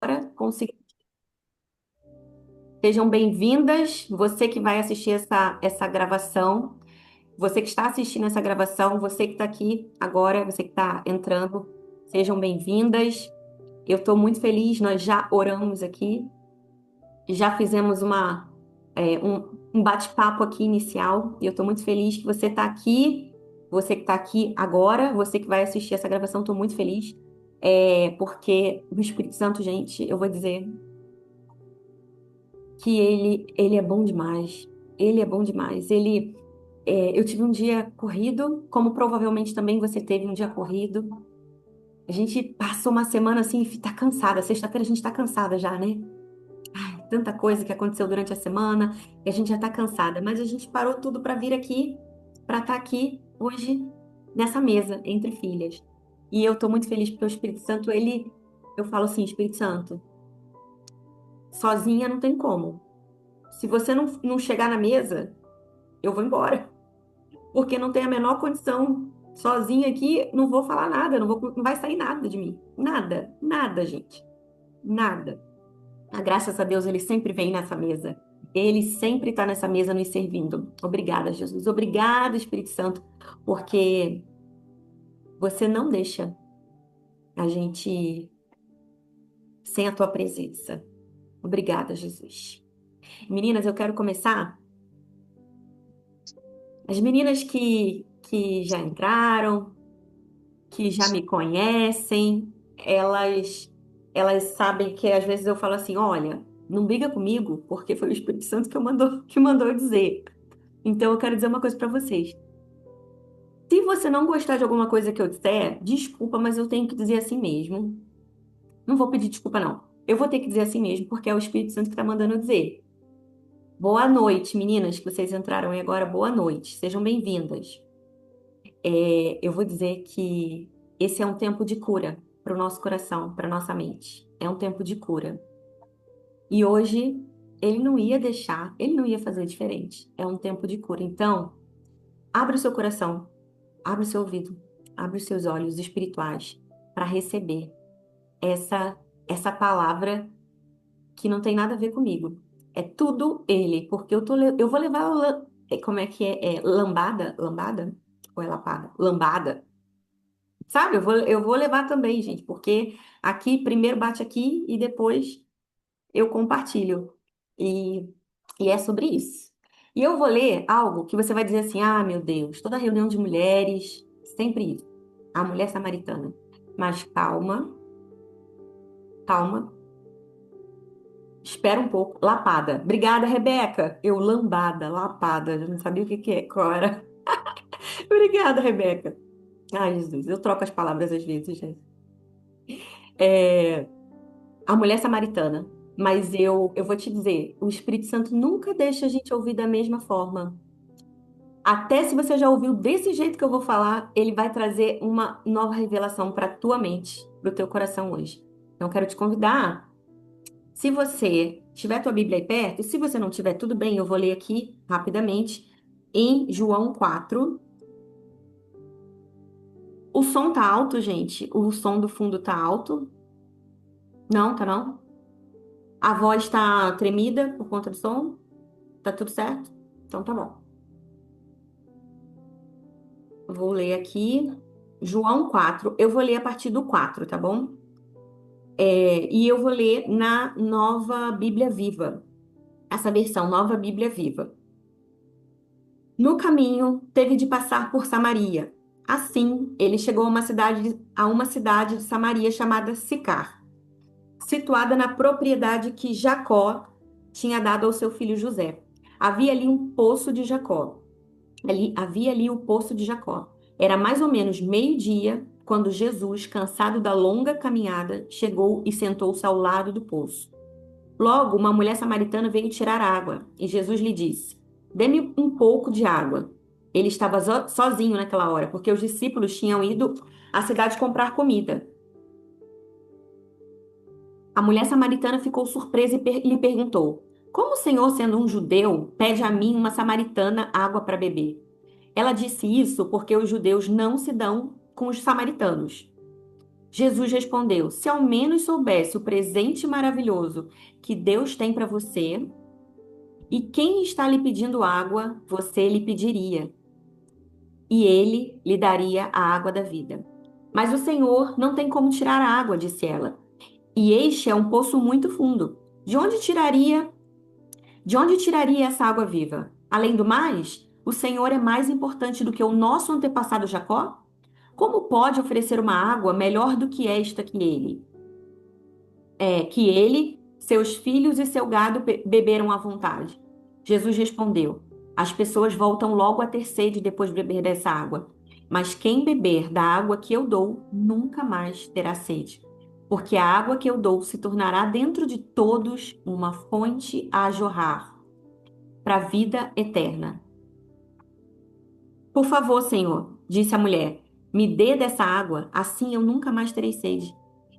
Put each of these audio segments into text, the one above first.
agora conseguir. Sejam bem-vindas, você que vai assistir essa gravação, você que está assistindo essa gravação, você que está aqui agora, você que está entrando, sejam bem-vindas. Eu estou muito feliz, nós já oramos aqui, já fizemos um bate-papo aqui inicial, e eu estou muito feliz que você que está aqui agora, você que vai assistir essa gravação, estou muito feliz, porque o Espírito Santo, gente, eu vou dizer que ele é bom demais. Ele é bom demais. Eu tive um dia corrido, como provavelmente também você teve um dia corrido. A gente passou uma semana assim e tá cansada. Sexta-feira a gente tá cansada já, né? Tanta coisa que aconteceu durante a semana e a gente já tá cansada. Mas a gente parou tudo para vir aqui, para estar aqui hoje nessa mesa entre filhas. E eu tô muito feliz porque o Espírito Santo, eu falo assim, Espírito Santo, sozinha não tem como. Se você não chegar na mesa, eu vou embora. Porque não tenho a menor condição. Sozinha aqui, não vou falar nada, não vai sair nada de mim. Nada, nada, gente. Nada. Graças a Deus, ele sempre vem nessa mesa. Ele sempre está nessa mesa nos servindo. Obrigada, Jesus. Obrigada, Espírito Santo, porque você não deixa a gente sem a tua presença. Obrigada, Jesus. Meninas, eu quero começar. As meninas que já entraram, que já me conhecem, elas sabem que às vezes eu falo assim, olha, não briga comigo, porque foi o Espírito Santo que mandou eu dizer. Então eu quero dizer uma coisa para vocês. Se você não gostar de alguma coisa que eu disser, desculpa, mas eu tenho que dizer assim mesmo. Não vou pedir desculpa, não. Eu vou ter que dizer assim mesmo, porque é o Espírito Santo que está mandando eu dizer. Boa noite, meninas, que vocês entraram aí agora. Boa noite. Sejam bem-vindas. Eu vou dizer que esse é um tempo de cura para o nosso coração, para nossa mente. É um tempo de cura. E hoje ele não ia deixar, ele não ia fazer diferente. É um tempo de cura. Então, abre o seu coração, abre o seu ouvido, abre os seus olhos espirituais para receber essa essa palavra que não tem nada a ver comigo. É tudo ele, porque eu vou levar como é que é? Lambada? Lambada? Ou é lapada? Lambada. Sabe, eu vou levar também, gente, porque aqui primeiro bate aqui e depois eu compartilho. E, e é sobre isso. E eu vou ler algo que você vai dizer assim: ah, meu Deus, toda reunião de mulheres, sempre isso. A mulher samaritana. Mas calma, calma, espera um pouco. Lapada. Obrigada, Rebeca. Eu, lambada, lapada. Eu não sabia o que que é, qual era. Obrigada, Rebeca. Ai, Jesus, eu troco as palavras às vezes, gente. É, a mulher samaritana. Mas eu vou te dizer, o Espírito Santo nunca deixa a gente ouvir da mesma forma. Até se você já ouviu desse jeito que eu vou falar, ele vai trazer uma nova revelação para tua mente, para o teu coração hoje. Então, quero te convidar, se você tiver tua Bíblia aí perto, e se você não tiver, tudo bem, eu vou ler aqui rapidamente em João 4. O som tá alto, gente? O som do fundo tá alto? Não, tá não? A voz tá tremida por conta do som? Tá tudo certo? Então tá bom. Vou ler aqui João 4. Eu vou ler a partir do 4, tá bom? E eu vou ler na Nova Bíblia Viva, essa versão, Nova Bíblia Viva. No caminho, teve de passar por Samaria. Assim, ele chegou a uma cidade de Samaria chamada Sicar, situada na propriedade que Jacó tinha dado ao seu filho José. Havia ali um poço de Jacó. Havia ali o poço de Jacó. Era mais ou menos meio-dia quando Jesus, cansado da longa caminhada, chegou e sentou-se ao lado do poço. Logo, uma mulher samaritana veio tirar água, e Jesus lhe disse: Dê-me um pouco de água. Ele estava sozinho naquela hora, porque os discípulos tinham ido à cidade comprar comida. A mulher samaritana ficou surpresa e lhe perguntou: Como o Senhor, sendo um judeu, pede a mim, uma samaritana, água para beber? Ela disse isso porque os judeus não se dão com os samaritanos. Jesus respondeu: Se ao menos soubesse o presente maravilhoso que Deus tem para você, e quem está lhe pedindo água, você lhe pediria, e ele lhe daria a água da vida. Mas o Senhor não tem como tirar a água, disse ela. E este é um poço muito fundo. De onde tiraria essa água viva? Além do mais, o Senhor é mais importante do que o nosso antepassado Jacó? Como pode oferecer uma água melhor do que esta que ele? Que ele, seus filhos e seu gado beberam à vontade. Jesus respondeu: As pessoas voltam logo a ter sede depois de beber dessa água. Mas quem beber da água que eu dou nunca mais terá sede. Porque a água que eu dou se tornará dentro de todos uma fonte a jorrar para a vida eterna. Por favor, Senhor, disse a mulher, me dê dessa água, assim eu nunca mais terei sede.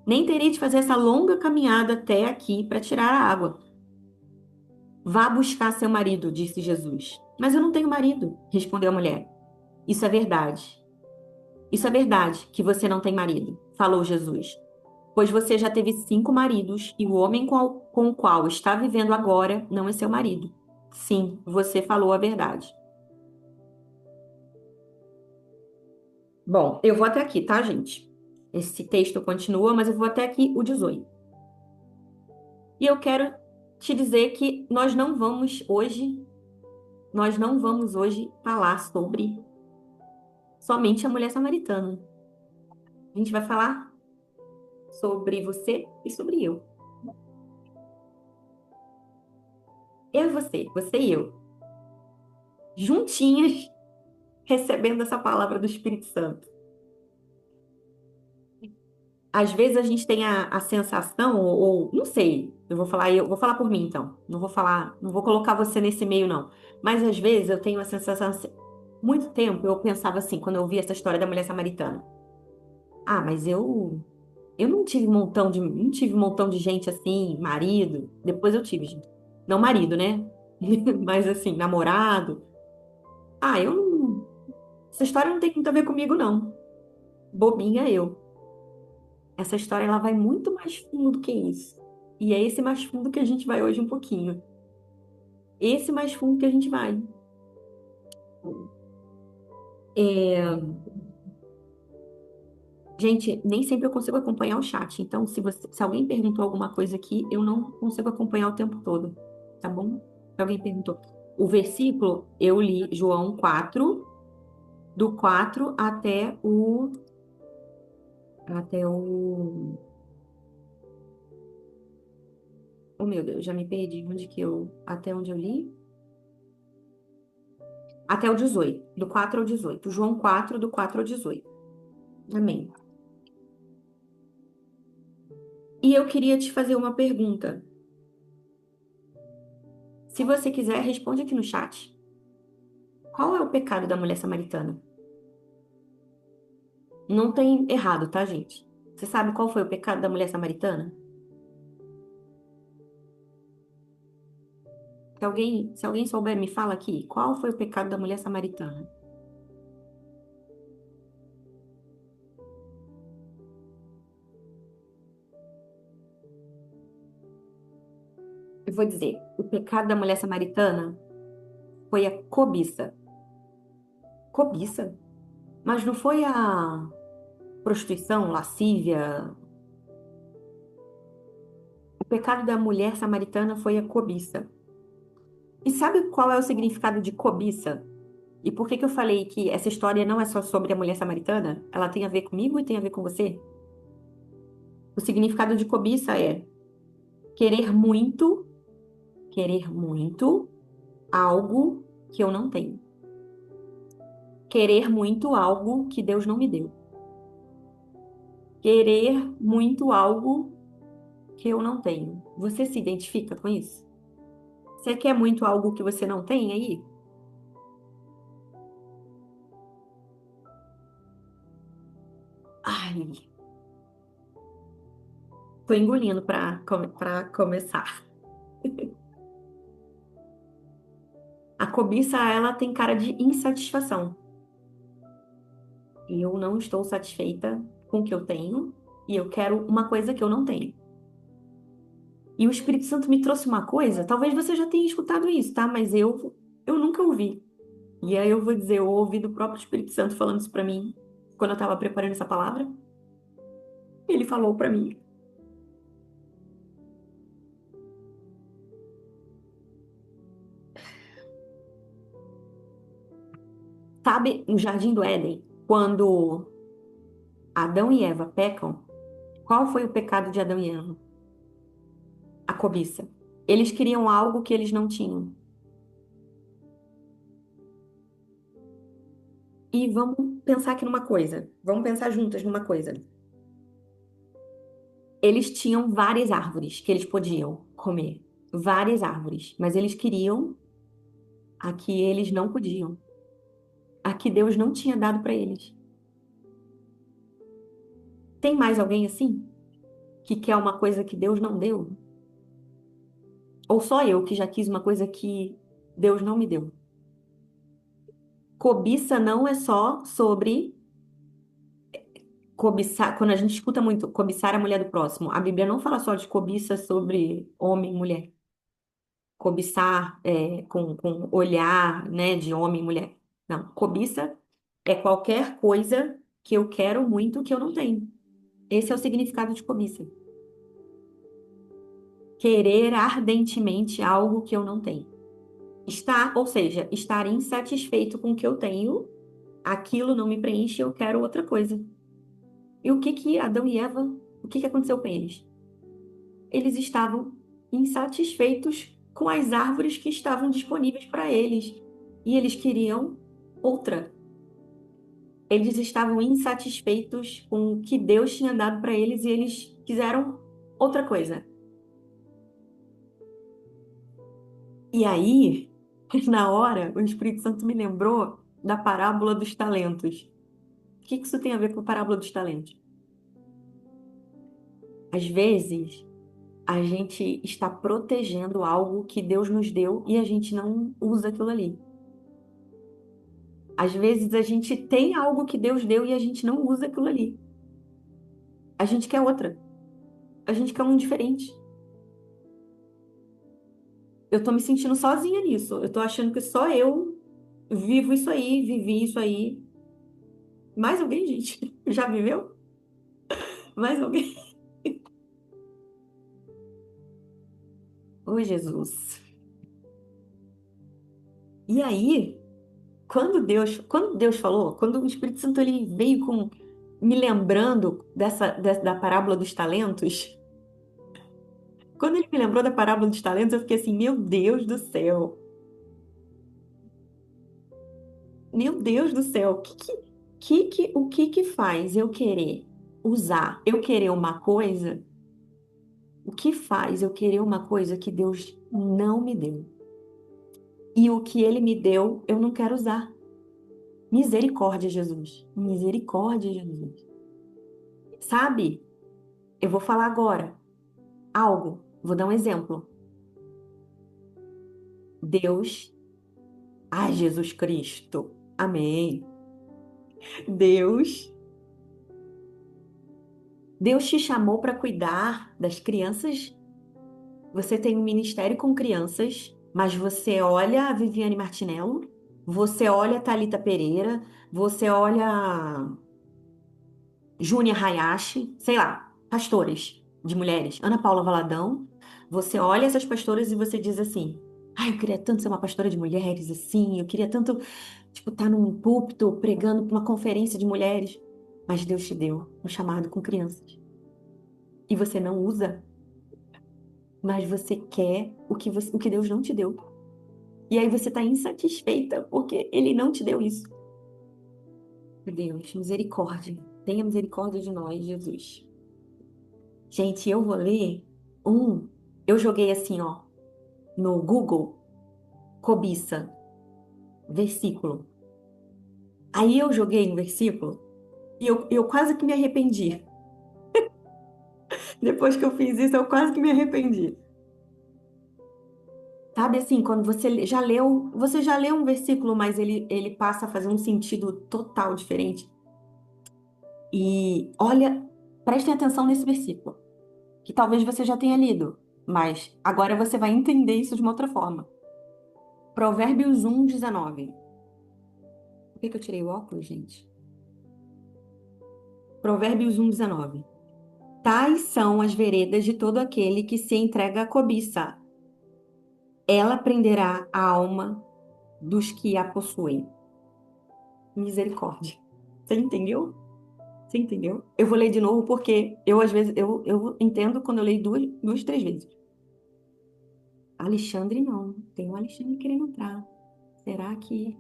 Nem terei de fazer essa longa caminhada até aqui para tirar a água. Vá buscar seu marido, disse Jesus. Mas eu não tenho marido, respondeu a mulher. Isso é verdade. Isso é verdade que você não tem marido, falou Jesus. Pois você já teve 5 maridos e o homem com o qual está vivendo agora não é seu marido. Sim, você falou a verdade. Bom, eu vou até aqui, tá, gente? Esse texto continua, mas eu vou até aqui o 18. E eu quero te dizer que nós não vamos hoje falar sobre somente a mulher samaritana. A gente vai falar sobre você e sobre eu. Eu e você e eu, juntinhas, recebendo essa palavra do Espírito Santo. Às vezes a gente tem a sensação, não sei, eu vou falar por mim então. Não vou falar, não vou colocar você nesse meio, não. Mas às vezes eu tenho a sensação, assim, muito tempo eu pensava assim, quando eu ouvi essa história da mulher samaritana. Ah, mas eu não tive um montão de gente assim, marido. Depois eu tive, gente. Não marido, né? Mas assim, namorado. Ah, eu não. Essa história não tem muito a ver comigo, não. Bobinha eu. Essa história ela vai muito mais fundo do que isso. E é esse mais fundo que a gente vai hoje um pouquinho. Esse mais fundo que a gente vai. É, gente, nem sempre eu consigo acompanhar o chat. Então, se alguém perguntou alguma coisa aqui, eu não consigo acompanhar o tempo todo. Tá bom? Se alguém perguntou. O versículo, eu li João 4 do 4 até o. Oh, meu Deus, já me perdi. Até onde eu li? Até o 18, do 4 ao 18. João 4 do 4 ao 18. Amém. E eu queria te fazer uma pergunta. Se você quiser, responde aqui no chat. Qual é o pecado da mulher samaritana? Não tem errado, tá, gente? Você sabe qual foi o pecado da mulher samaritana? Se alguém souber, me fala aqui. Qual foi o pecado da mulher samaritana? Eu vou dizer, o pecado da mulher samaritana foi a cobiça. Cobiça? Mas não foi a prostituição, lascívia. O pecado da mulher samaritana foi a cobiça. E sabe qual é o significado de cobiça? E por que que eu falei que essa história não é só sobre a mulher samaritana? Ela tem a ver comigo e tem a ver com você? O significado de cobiça é querer muito, querer muito algo que eu não tenho. Querer muito algo que Deus não me deu. Querer muito algo que eu não tenho. Você se identifica com isso? Você quer muito algo que você não tem aí? Ai, tô engolindo para começar. A cobiça, ela tem cara de insatisfação. Eu não estou satisfeita com o que eu tenho. e eu quero uma coisa que eu não tenho. E o Espírito Santo me trouxe uma coisa, talvez você já tenha escutado isso, tá? Mas eu nunca ouvi. E aí eu vou dizer, eu ouvi do próprio Espírito Santo falando isso pra mim, quando eu estava preparando essa palavra. Ele falou pra mim, sabe, no Jardim do Éden, quando Adão e Eva pecam, qual foi o pecado de Adão e Eva? A cobiça. Eles queriam algo que eles não tinham. E vamos pensar aqui numa coisa. Vamos pensar juntas numa coisa. Eles tinham várias árvores que eles podiam comer. Várias árvores. Mas eles queriam a que eles não podiam. A que Deus não tinha dado para eles. Tem mais alguém assim? Que quer uma coisa que Deus não deu? Ou só eu que já quis uma coisa que Deus não me deu? Cobiça não é só sobre cobiçar. Quando a gente escuta muito cobiçar a mulher do próximo, a Bíblia não fala só de cobiça sobre homem e mulher. Cobiçar com olhar, né, de homem e mulher. Não, cobiça é qualquer coisa que eu quero muito que eu não tenho. Esse é o significado de cobiça. Querer ardentemente algo que eu não tenho. Estar, ou seja, estar insatisfeito com o que eu tenho, aquilo não me preenche, eu quero outra coisa. E o que que Adão e Eva, o que que aconteceu com eles? Eles estavam insatisfeitos com as árvores que estavam disponíveis para eles. E eles queriam outra. Eles estavam insatisfeitos com o que Deus tinha dado para eles e eles quiseram outra coisa. E aí, na hora, o Espírito Santo me lembrou da parábola dos talentos. O que que isso tem a ver com a parábola dos talentos? Às vezes, a gente está protegendo algo que Deus nos deu e a gente não usa aquilo ali. Às vezes, a gente tem algo que Deus deu e a gente não usa aquilo ali. A gente quer outra. A gente quer um diferente. Eu tô me sentindo sozinha nisso. Eu tô achando que só eu vivo isso aí, vivi isso aí. Mais alguém, gente? Já viveu? Mais alguém? Ô, Jesus. E aí, quando Deus falou, quando o Espírito Santo ele veio com me lembrando da parábola dos talentos, quando ele me lembrou da parábola dos talentos, eu fiquei assim, meu Deus do céu. Meu Deus do céu, o que que faz eu querer usar, eu querer uma coisa? O que faz eu querer uma coisa que Deus não me deu? E o que ele me deu, eu não quero usar. Misericórdia, Jesus. Misericórdia, Jesus. Sabe? Eu vou falar agora algo. Vou dar um exemplo. Deus, ai, Jesus Cristo. Amém. Deus, Deus te chamou para cuidar das crianças. Você tem um ministério com crianças, mas você olha a Viviane Martinello, você olha a Thalita Pereira, você olha Júnia Hayashi, sei lá, pastores de mulheres, Ana Paula Valadão. Você olha essas pastoras e você diz assim: ai, eu queria tanto ser uma pastora de mulheres assim, eu queria tanto, tipo, estar num púlpito pregando para uma conferência de mulheres. Mas Deus te deu um chamado com crianças. E você não usa, mas você quer o que Deus não te deu. E aí você está insatisfeita porque Ele não te deu isso. Meu Deus, misericórdia. Tenha misericórdia de nós, Jesus. Gente, eu vou ler um. Eu joguei assim, ó, no Google, cobiça, versículo. Aí eu joguei um versículo e eu quase que me arrependi. Depois que eu fiz isso, eu quase que me arrependi. Sabe assim, quando você já leu um versículo, mas ele passa a fazer um sentido total diferente. E olha. prestem atenção nesse versículo, que talvez você já tenha lido, mas agora você vai entender isso de uma outra forma. Provérbios 1:19. Por que que eu tirei o óculos, gente? Provérbios 1:19. Tais são as veredas de todo aquele que se entrega à cobiça. Ela prenderá a alma dos que a possuem. Misericórdia. Você entendeu? Você entendeu? Eu vou ler de novo porque eu, às vezes, eu entendo quando eu leio duas, três vezes. Alexandre, não. Tem um Alexandre querendo entrar. Será que...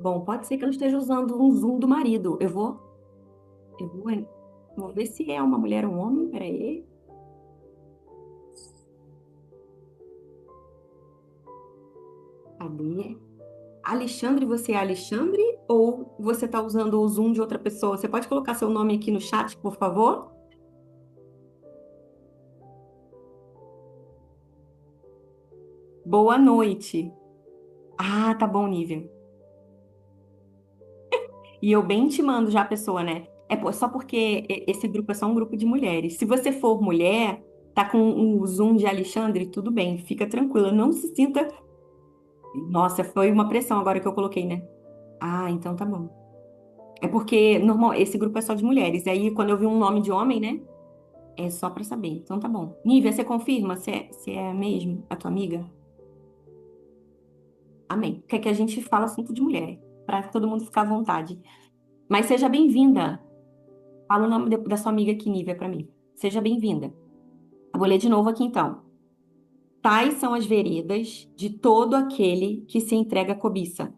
Bom, pode ser que eu esteja usando um Zoom do marido. Eu vou, vou ver se é uma mulher ou um homem. Peraí. Cadê? Alexandre, você é Alexandre? Ou você está usando o Zoom de outra pessoa? Você pode colocar seu nome aqui no chat, por favor? Boa noite. Ah, tá bom, Nívia. E eu bem te mando já a pessoa, né? Só porque esse grupo é só um grupo de mulheres. Se você for mulher, tá com um Zoom de Alexandre, tudo bem, fica tranquila. Não se sinta. Nossa, foi uma pressão agora que eu coloquei, né? Ah, então tá bom. É porque normal, esse grupo é só de mulheres. E aí, quando eu vi um nome de homem, né? É só pra saber. Então tá bom. Nívia, você confirma se é mesmo a tua amiga? Amém. Quer que a gente fale assunto de mulher, pra todo mundo ficar à vontade. Mas seja bem-vinda. Fala o nome da sua amiga aqui, Nívia, pra mim. Seja bem-vinda. Eu vou ler de novo aqui então. Tais são as veredas de todo aquele que se entrega à cobiça.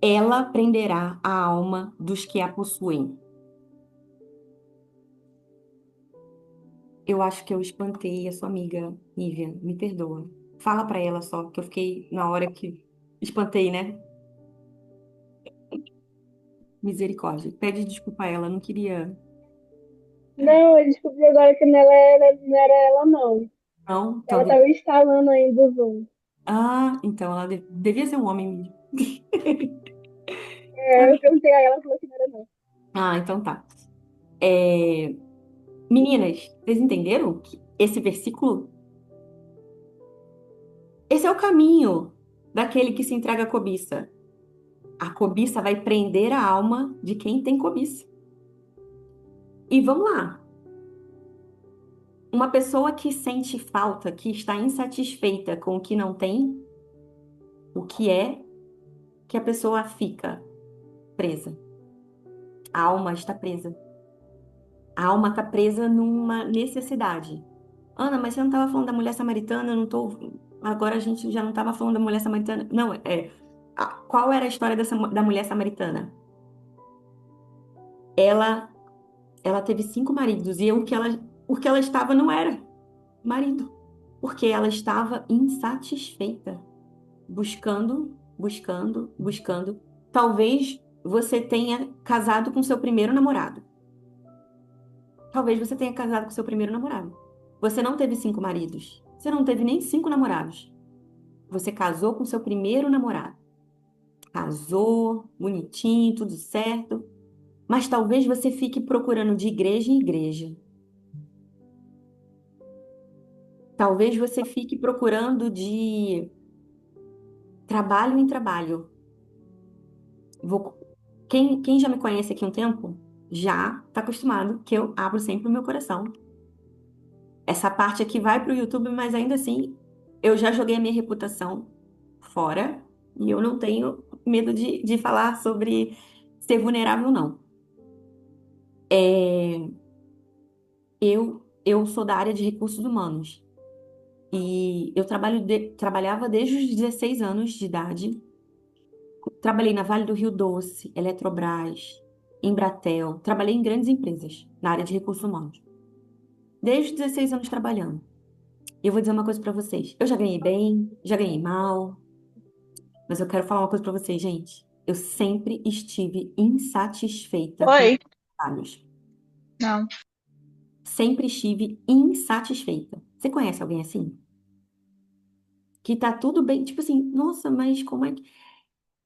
Ela prenderá a alma dos que a possuem. Eu acho que eu espantei a sua amiga, Nívia. Me perdoa. Fala pra ela só, que eu fiquei na hora que espantei, né? Misericórdia. Pede desculpa a ela, não queria. Não, eu descobri agora que não era ela, não. Não, Ela talvez. estava instalando ainda o Zoom. Ah, então ela devia ser um homem mesmo. É, eu perguntei a ela, ela falou que não era, não. Ah, então tá. É, meninas, vocês entenderam que esse versículo? Esse é o caminho daquele que se entrega à cobiça. A cobiça vai prender a alma de quem tem cobiça. E vamos lá. Uma pessoa que sente falta, que está insatisfeita com o que não tem, o que é que a pessoa fica presa? A alma está presa. A alma está presa numa necessidade. Ana, mas você não estava falando da mulher samaritana? Eu não tô. Agora a gente já não estava falando da mulher samaritana. Não, qual era a história da mulher samaritana? Ela, ela teve cinco maridos e o que ela estava não era marido, porque ela estava insatisfeita, buscando, buscando, buscando. Talvez você tenha casado com seu primeiro namorado. Talvez você tenha casado com seu primeiro namorado. Você não teve cinco maridos. Você não teve nem cinco namorados. Você casou com seu primeiro namorado. Casou, bonitinho, tudo certo. Mas talvez você fique procurando de igreja em igreja. Talvez você fique procurando de trabalho em trabalho. Vou... quem já me conhece aqui um tempo, já está acostumado que eu abro sempre o meu coração. Essa parte aqui vai para o YouTube, mas ainda assim, eu já joguei a minha reputação fora e eu não tenho medo de falar sobre ser vulnerável, não. É, eu sou da área de recursos humanos e eu trabalhava desde os 16 anos de idade. Trabalhei na Vale do Rio Doce, Eletrobras, Embratel. Trabalhei em grandes empresas na área de recursos humanos. Desde os 16 anos trabalhando. E eu vou dizer uma coisa pra vocês. Eu já ganhei bem, já ganhei mal, mas eu quero falar uma coisa pra vocês, gente. Eu sempre estive insatisfeita com os Oi. trabalhos. Não. Sempre estive insatisfeita. Você conhece alguém assim? Que tá tudo bem, tipo assim, nossa, mas como é que...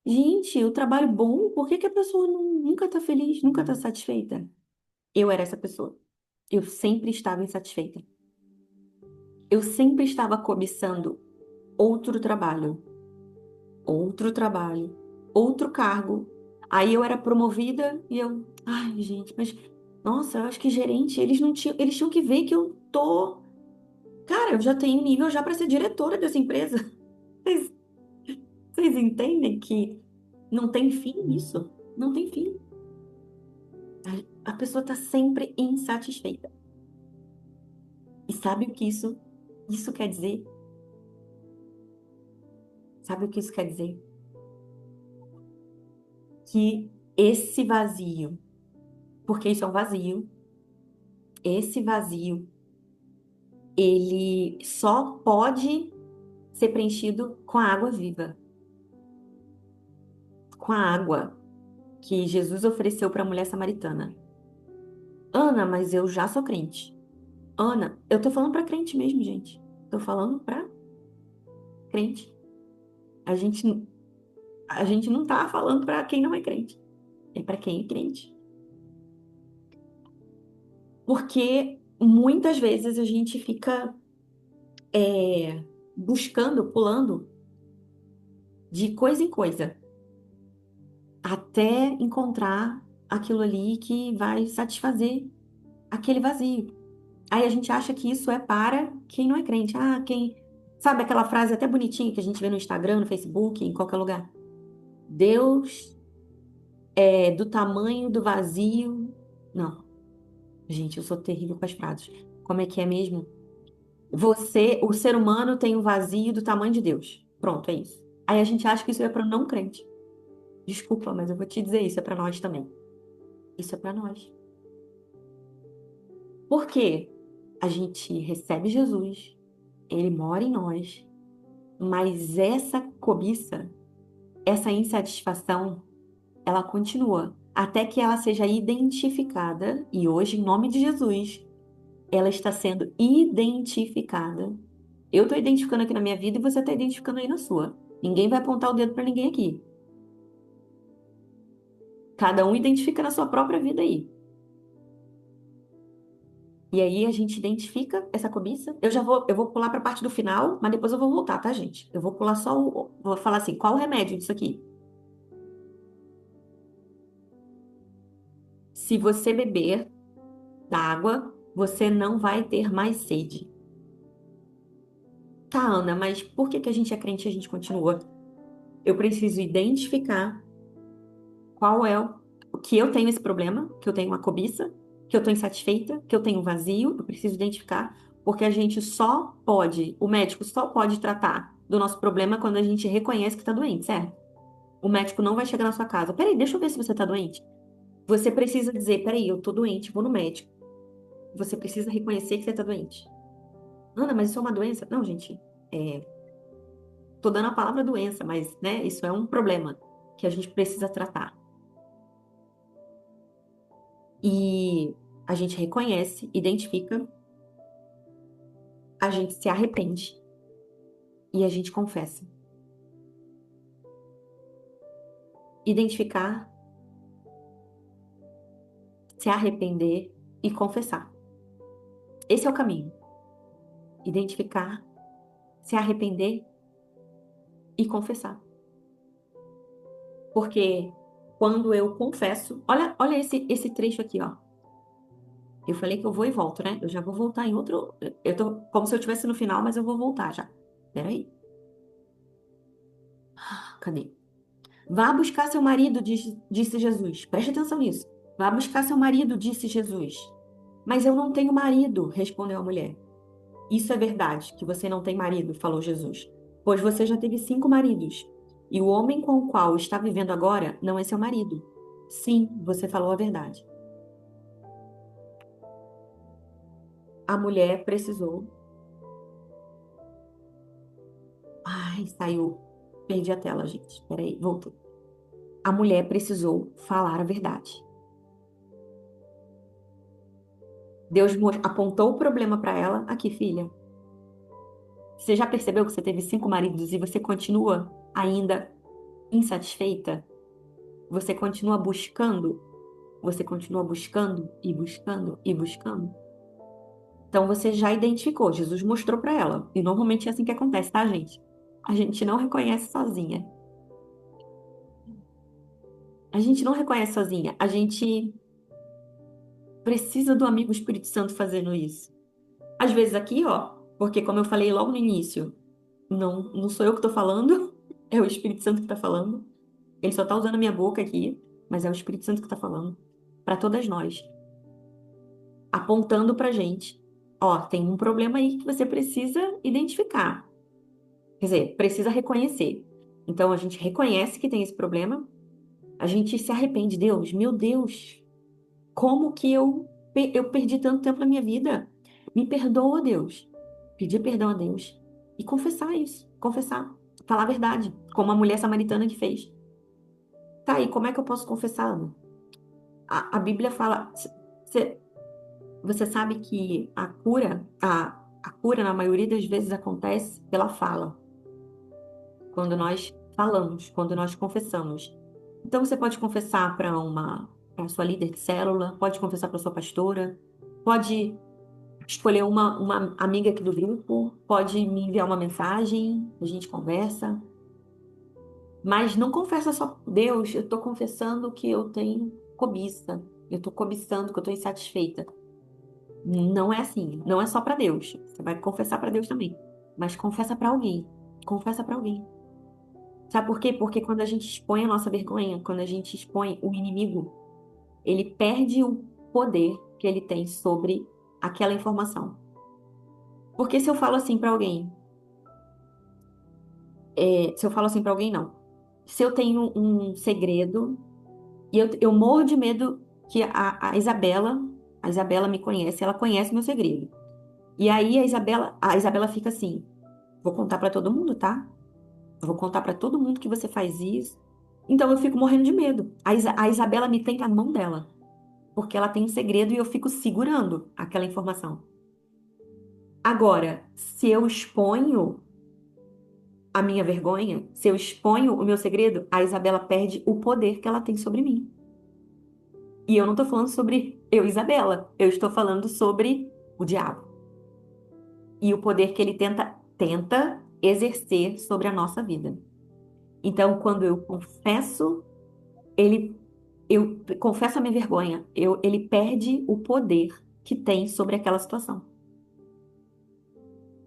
Gente, o trabalho bom, por que que a pessoa nunca tá feliz, nunca tá satisfeita? Eu era essa pessoa. Eu sempre estava insatisfeita. Eu sempre estava cobiçando outro trabalho, outro trabalho, outro cargo. Aí eu era promovida e eu, ai, gente, mas nossa, eu acho que gerente, eles tinham que ver que eu tô, cara, eu já tenho nível já para ser diretora dessa empresa. Vocês, vocês entendem que não tem fim isso? Não tem fim. A pessoa está sempre insatisfeita. E sabe o que isso quer dizer? Sabe o que isso quer dizer? Que esse vazio, porque isso é um vazio, esse vazio, ele só pode ser preenchido com a água viva, com a água que Jesus ofereceu para a mulher samaritana. Ana, mas eu já sou crente. Ana, eu tô falando para crente mesmo, gente. Tô falando para crente. A gente, a gente não tá falando para quem não é crente. É para quem é crente. Porque muitas vezes a gente fica buscando, pulando de coisa em coisa, até encontrar aquilo ali que vai satisfazer aquele vazio. Aí a gente acha que isso é para quem não é crente. Ah, quem. Sabe aquela frase até bonitinha que a gente vê no Instagram, no Facebook, em qualquer lugar? Deus é do tamanho do vazio. Não, gente, eu sou terrível com as frases. Como é que é mesmo? Você, o ser humano, tem um vazio do tamanho de Deus. Pronto, é isso. Aí a gente acha que isso é para não crente. Desculpa, mas eu vou te dizer, isso é para nós também. Isso é para nós. Porque a gente recebe Jesus, ele mora em nós, mas essa cobiça, essa insatisfação, ela continua até que ela seja identificada, e hoje, em nome de Jesus, ela está sendo identificada. Eu estou identificando aqui na minha vida e você está identificando aí na sua. Ninguém vai apontar o dedo para ninguém aqui. Cada um identifica na sua própria vida aí. E aí a gente identifica essa cobiça. Eu vou pular para a parte do final, mas depois eu vou voltar, tá, gente? Eu vou pular só vou falar assim, qual o remédio disso aqui? Se você beber da água, você não vai ter mais sede. Tá, Ana, mas por que que a gente é crente e a gente continua? Eu preciso identificar qual é o que eu tenho esse problema, que eu tenho uma cobiça, que eu estou insatisfeita, que eu tenho um vazio, eu preciso identificar, porque a gente só pode, o médico só pode tratar do nosso problema quando a gente reconhece que está doente, certo? O médico não vai chegar na sua casa. Peraí, deixa eu ver se você está doente. Você precisa dizer, peraí, eu tô doente, vou no médico. Você precisa reconhecer que você está doente. Ana, mas isso é uma doença? Não, gente, tô dando a palavra doença, mas, né, isso é um problema que a gente precisa tratar. E a gente reconhece, identifica, a gente se arrepende e a gente confessa. Identificar, se arrepender e confessar. Esse é o caminho. Identificar, se arrepender e confessar. Porque quando eu confesso, olha esse trecho aqui, ó. Eu falei que eu vou e volto, né? Eu já vou voltar em outro. Eu tô como se eu estivesse no final, mas eu vou voltar já. Peraí. Cadê? Vá buscar seu marido, disse Jesus. Preste atenção nisso. Vá buscar seu marido, disse Jesus. Mas eu não tenho marido, respondeu a mulher. Isso é verdade, que você não tem marido, falou Jesus. Pois você já teve 5 maridos. E o homem com o qual está vivendo agora não é seu marido. Sim, você falou a verdade. A mulher precisou. Ai, saiu. Perdi a tela, gente. Peraí, voltou. A mulher precisou falar a verdade. Deus apontou o problema para ela. Aqui, filha. Você já percebeu que você teve 5 maridos e você continua ainda insatisfeita, você continua buscando, você continua buscando e buscando e buscando. Então você já identificou, Jesus mostrou para ela. E normalmente é assim que acontece, tá, gente? A gente não reconhece sozinha. A gente não reconhece sozinha. A gente precisa do amigo Espírito Santo fazendo isso. Às vezes aqui, ó, porque como eu falei logo no início, não sou eu que tô falando, é o Espírito Santo que tá falando. Ele só tá usando a minha boca aqui, mas é o Espírito Santo que tá falando. Para todas nós, apontando pra gente. Ó, tem um problema aí que você precisa identificar. Quer dizer, precisa reconhecer. Então a gente reconhece que tem esse problema, a gente se arrepende. Deus, meu Deus, como que eu perdi tanto tempo na minha vida? Me perdoa, Deus. Pedir perdão a Deus e confessar isso, confessar, falar a verdade, como a mulher samaritana que fez. Tá, e como é que eu posso confessar, Ana? A Bíblia fala, você sabe que a cura na maioria das vezes acontece pela fala, quando nós falamos, quando nós confessamos. Então você pode confessar para sua líder de célula, pode confessar para sua pastora, pode escolher uma amiga aqui do grupo, pode me enviar uma mensagem, a gente conversa. Mas não confessa só, Deus, eu estou confessando que eu tenho cobiça, eu estou cobiçando, que eu estou insatisfeita. Não é assim, não é só para Deus. Você vai confessar para Deus também, mas confessa para alguém. Confessa para alguém. Sabe por quê? Porque quando a gente expõe a nossa vergonha, quando a gente expõe o inimigo, ele perde o poder que ele tem sobre aquela informação. Porque se eu falo assim para alguém, se eu falo assim para alguém, não. Se eu tenho um segredo e eu morro de medo que a Isabela me conhece, ela conhece meu segredo. E aí a Isabela fica assim, vou contar para todo mundo, tá? Vou contar para todo mundo que você faz isso. Então eu fico morrendo de medo. A Isabela me tem na mão dela, porque ela tem um segredo e eu fico segurando aquela informação. Agora, se eu exponho a minha vergonha, se eu exponho o meu segredo, a Isabela perde o poder que ela tem sobre mim. E eu não estou falando sobre eu, Isabela, eu estou falando sobre o diabo e o poder que ele tenta exercer sobre a nossa vida. Então, quando eu confesso, ele eu confesso a minha vergonha, ele perde o poder que tem sobre aquela situação.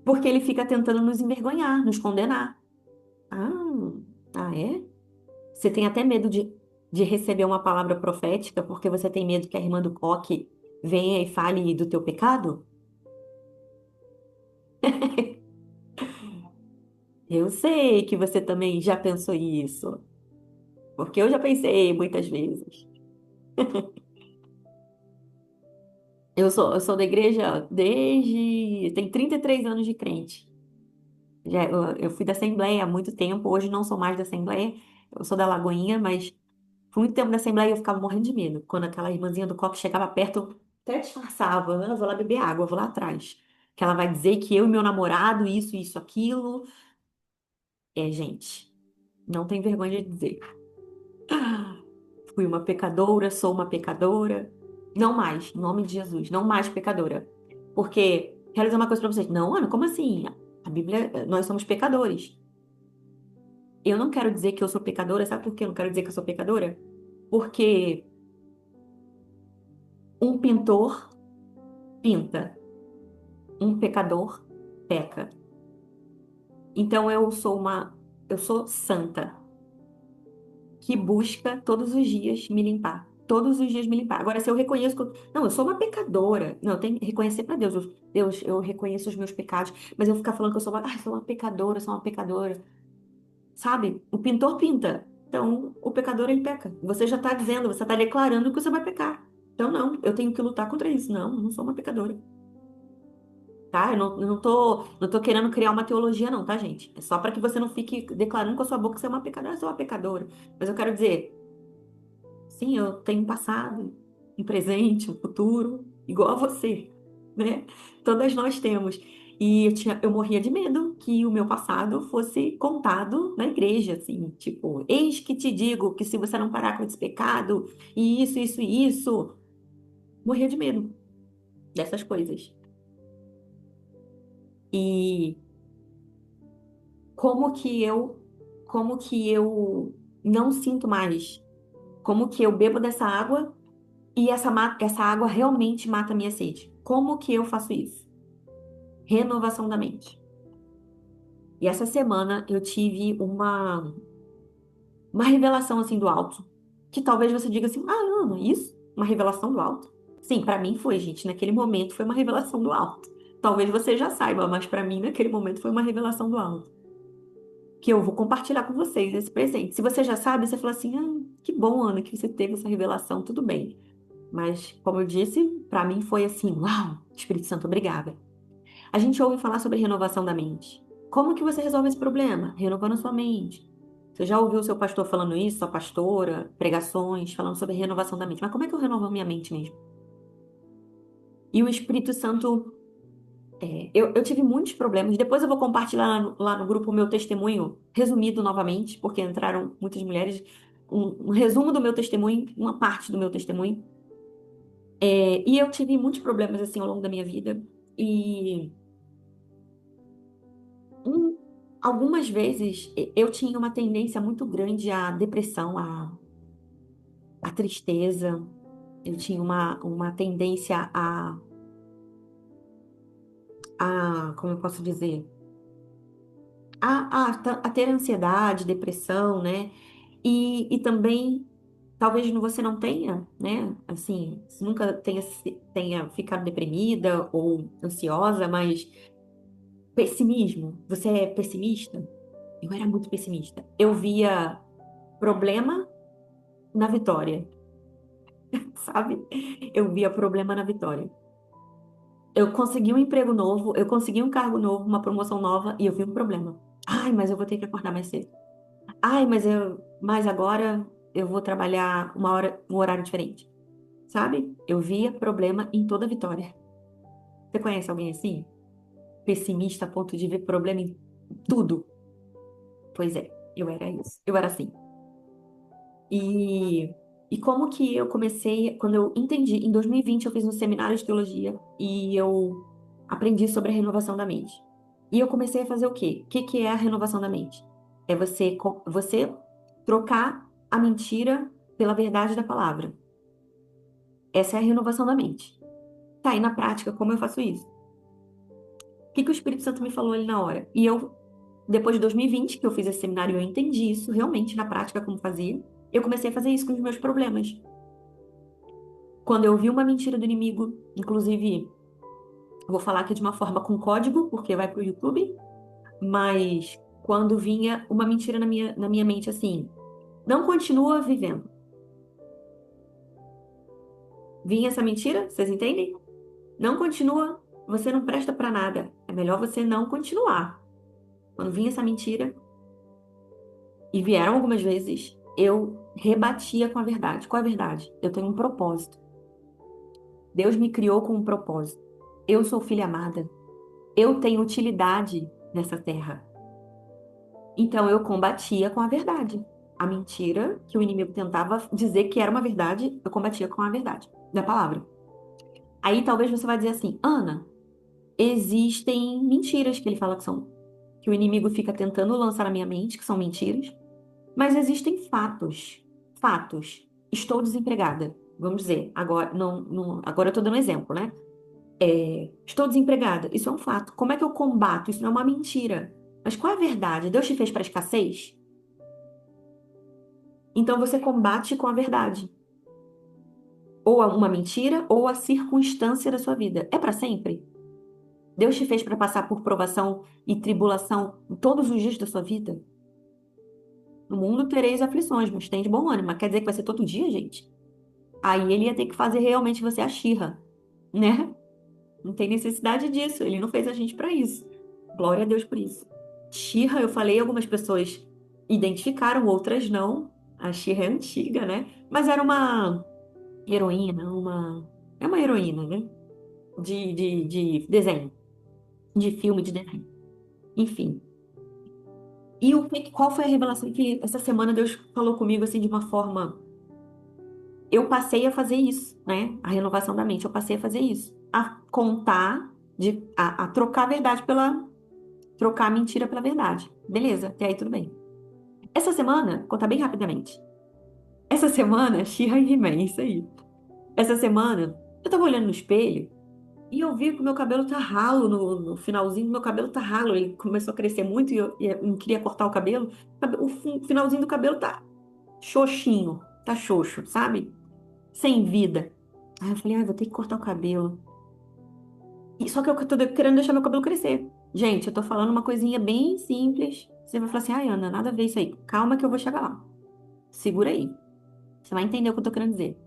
Porque ele fica tentando nos envergonhar, nos condenar. Ah, é? Você tem até medo de receber uma palavra profética porque você tem medo que a irmã do coque venha e fale do teu pecado? Eu sei que você também já pensou isso, porque eu já pensei muitas vezes. Eu sou da igreja desde. Tem 33 anos de crente. Eu fui da Assembleia há muito tempo, hoje não sou mais da Assembleia, eu sou da Lagoinha, mas fui muito tempo da Assembleia e eu ficava morrendo de medo. Quando aquela irmãzinha do copo chegava perto, eu até disfarçava, "Ah, eu vou lá beber água, eu vou lá atrás. Que ela vai dizer que eu e meu namorado, isso, aquilo. É, gente, não tem vergonha de dizer. Fui uma pecadora, sou uma pecadora. Não mais, em nome de Jesus, não mais pecadora. Porque, quero dizer uma coisa pra vocês. Não, Ana, como assim? A Bíblia, nós somos pecadores. Eu não quero dizer que eu sou pecadora, sabe por que eu não quero dizer que eu sou pecadora? Porque um pintor pinta, um pecador peca. Então eu sou santa, que busca todos os dias me limpar. Todos os dias me limpar. Agora, se eu reconheço que não, eu sou uma pecadora. Não, eu tenho que reconhecer para Deus. Deus, eu reconheço os meus pecados, mas eu ficar falando que sou uma pecadora, sou uma pecadora. Sabe? O pintor pinta. Então, o pecador, ele peca. Você já está dizendo, você está declarando que você vai pecar. Então, não, eu tenho que lutar contra isso. Não, eu não sou uma pecadora. Tá? Eu não tô querendo criar uma teologia, não, tá, gente? É só para que você não fique declarando com a sua boca que você é uma pecadora, eu sou uma pecadora. Mas eu quero dizer, sim, eu tenho um passado, um presente, um futuro, igual a você, né? Todas nós temos. E eu morria de medo que o meu passado fosse contado na igreja, assim, tipo, eis que te digo que se você não parar com esse pecado, e isso, e isso, morria de medo dessas coisas. E como que eu, como que eu não sinto mais? Como que eu bebo dessa água e essa água realmente mata a minha sede? Como que eu faço isso? Renovação da mente. E essa semana eu tive uma revelação assim do alto, que talvez você diga assim: "Ah, Ana, isso? Uma revelação do alto?" Sim, pra mim foi, gente, naquele momento foi uma revelação do alto. Talvez você já saiba, mas pra mim naquele momento foi uma revelação do alto, que eu vou compartilhar com vocês esse presente. Se você já sabe, você fala assim: "Ah, que bom, Ana, que você teve essa revelação, tudo bem." Mas, como eu disse, pra mim foi assim: "Uau, Espírito Santo, obrigada." A gente ouve falar sobre renovação da mente. Como que você resolve esse problema? Renovando a sua mente. Você já ouviu o seu pastor falando isso, sua pastora, pregações, falando sobre renovação da mente. Mas como é que eu renovo a minha mente mesmo? E o Espírito Santo, eu tive muitos problemas. Depois eu vou compartilhar lá no grupo o meu testemunho, resumido novamente, porque entraram muitas mulheres. Um resumo do meu testemunho, uma parte do meu testemunho. E eu tive muitos problemas assim ao longo da minha vida. E um- algumas vezes eu tinha uma tendência muito grande à depressão, à tristeza. Eu tinha uma tendência como eu posso dizer, a ter ansiedade, depressão, né? E também, talvez você não tenha, né? Assim, você nunca tenha ficado deprimida ou ansiosa, mas pessimismo. Você é pessimista? Eu era muito pessimista. Eu via problema na vitória, sabe? Eu via problema na vitória. Eu consegui um emprego novo, eu consegui um cargo novo, uma promoção nova, e eu vi um problema. Ai, mas eu vou ter que acordar mais cedo. Ai, mas agora eu vou trabalhar um horário diferente. Sabe? Eu via problema em toda vitória. Você conhece alguém assim? Pessimista a ponto de ver problema em tudo? Pois é, eu era isso. Eu era assim. E, e como que eu comecei, quando eu entendi, em 2020 eu fiz um seminário de teologia e eu aprendi sobre a renovação da mente. E eu comecei a fazer o quê? O que que é a renovação da mente? É você trocar a mentira pela verdade da palavra. Essa é a renovação da mente. Tá, e na prática, como eu faço isso? O que que o Espírito Santo me falou ali na hora? E eu, depois de 2020, que eu fiz esse seminário, eu entendi isso realmente na prática como fazia. Eu comecei a fazer isso com os meus problemas. Quando eu vi uma mentira do inimigo, inclusive, vou falar aqui de uma forma com código, porque vai para o YouTube, mas quando vinha uma mentira na minha mente assim, não continua vivendo. Vinha essa mentira, vocês entendem? Não continua, você não presta para nada. É melhor você não continuar. Quando vinha essa mentira, e vieram algumas vezes, eu rebatia com a verdade. Qual é a verdade? Eu tenho um propósito. Deus me criou com um propósito. Eu sou filha amada. Eu tenho utilidade nessa terra. Então eu combatia com a verdade. A mentira que o inimigo tentava dizer que era uma verdade, eu combatia com a verdade da palavra. Aí talvez você vai dizer assim, Ana, existem mentiras que ele fala que o inimigo fica tentando lançar na minha mente, que são mentiras, mas existem fatos. Fatos. Estou desempregada. Vamos dizer, agora, agora eu estou dando um exemplo, né? Estou desempregada. Isso é um fato. Como é que eu combato? Isso não é uma mentira. Mas qual é a verdade? Deus te fez para escassez? Então você combate com a verdade. Ou uma mentira, ou a circunstância da sua vida. É para sempre? Deus te fez para passar por provação e tribulação todos os dias da sua vida? No mundo tereis aflições, mas tem de bom ânimo. Mas quer dizer que vai ser todo dia, gente? Aí ele ia ter que fazer realmente você a Xirra, né? Não tem necessidade disso. Ele não fez a gente para isso. Glória a Deus por isso. Xirra, eu falei, algumas pessoas identificaram, outras não. A Xirra é antiga, né? Mas era uma heroína, é uma heroína, né? De desenho. de filme, de desenho. Enfim. E qual foi a revelação que essa semana Deus falou comigo assim de uma forma. Eu passei a fazer isso, né? A renovação da mente. Eu passei a fazer isso. A contar, a trocar a verdade trocar a mentira pela verdade. Beleza, até aí tudo bem. Essa semana, vou contar bem rapidamente. Essa semana, She-Ra e He-Man, isso aí. Essa semana, eu tava olhando no espelho e eu vi que o meu cabelo tá ralo, no finalzinho do meu cabelo tá ralo. Ele começou a crescer muito e eu não queria cortar o cabelo. O finalzinho do cabelo tá xoxinho, tá xoxo, sabe? Sem vida. Aí eu falei, vou ter que cortar o cabelo. E só que eu tô querendo deixar meu cabelo crescer. Gente, eu tô falando uma coisinha bem simples. Você vai falar assim, ai, Ana, nada a ver isso aí. Calma que eu vou chegar lá. Segura aí. Você vai entender o que eu tô querendo dizer.